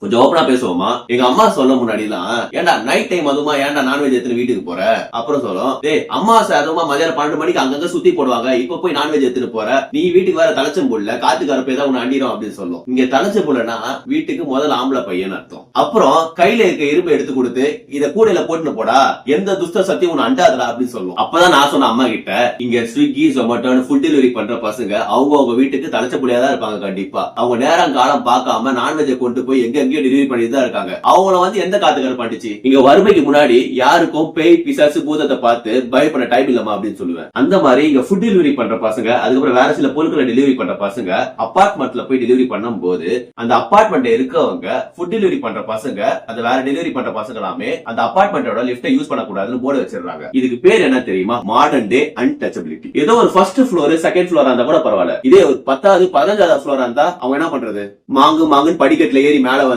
கொஞ்சம் ஓப்பனா பேசுவோமா? எங்க அம்மா சொல்ல முன்னாடிலாம், ஏன்டா நைட் டைம் அதுமா ஏன்டா நான்வெஜ் எடுத்துட்டு வீட்டுக்கு போற? அப்புறம் சொல்லும், டேய் அமாவாசை அதுமா மதியானம் 12 மணிக்கு அங்கங்க சுத்தி போடுவாங்க. இப்ப போய் நான்வெஜ் எடுத்துட்டு போற. நீ வீட்டுக்கு வேற தலைச்சம் போடல. காத்து கருப்பு ஏதாவது உன்னை அண்டிரும் அப்படின்னு சொல்லும். இங்க தலைச்சம் போடலன்னா வீட்டுக்கு முதல் ஆம்பளை பையன் அர்த்தம். அப்புறம் கையில இருக்க இரும்பு எடுத்து கொடுத்து இத கூடையில போட்டுன்னு போடா. எந்த துஷ்ட சத்தியம் உன்னை அண்டாதடா அப்படின்னு சொல்லும். அப்பதான் நான் சொன்ன அம்மா கிட்ட, இங்க ஸ்விக்கி ஜொமேட்டோன்னு ஃபுட் டெலிவரி பண்ற பசங்க அவங்க வீட்டுக்கு தலைச்ச புள்ளையாதான் இருப்பாங்க கண்டிப்பா. அவங்க நேரம் காலம் பார்க்காம நான்வெஜ் கொண்டு போய் எங்கெங்கயோ டெலிவரி பண்ணிட்டு தான் இருக்காங்க. அவங்கள வந்து எந்த காத்துக்கார பண்ணிச்சு? இங்க வறுமைக்கு முன்னாடி யாருக்கும் பேய் பிசாசு பூதத்தை பார்த்து பயப்பட டைம் இல்லமா அப்படின்னு சொல்லுவேன். அந்த மாதிரி இங்க ஃபுட் டெலிவரி பண்ற பசங்க, அதுக்கப்புறம் வேற சில பொருட்களை டெலிவரி பண்ற பசங்க அபார்ட்மெண்ட்ல போய் டெலிவரி பண்ணும் போது அந்த அபார்ட்மெண்ட் இருக்கவங்க ஃபுட் டெலிவரி பண்ற பசங்க அந்த வேற டெலிவரி பண்ற பசங்க எல்லாமே அந்த அபார்ட்மெண்டோட லிஃப்ட்டை யூஸ் பண்ணக்கூடாதுன்னு போர்டு வச்சிருக்காங்க. இதுக்கு பேர் என்ன தெரியுமா? Modern day untouchability. ஏதோ ஒரு ஃபர்ஸ்ட் ஃப்ளோர் செகண்ட் ஃப்ளோரா இருந்தா கூட பரவாயில்ல. இதே ஒரு 10வது 15வது ஃப்ளோரா இருந்தா அவங்க என்ன பண்றது? மாங்குன்னு படிக்கட்டுல ஏறி மேல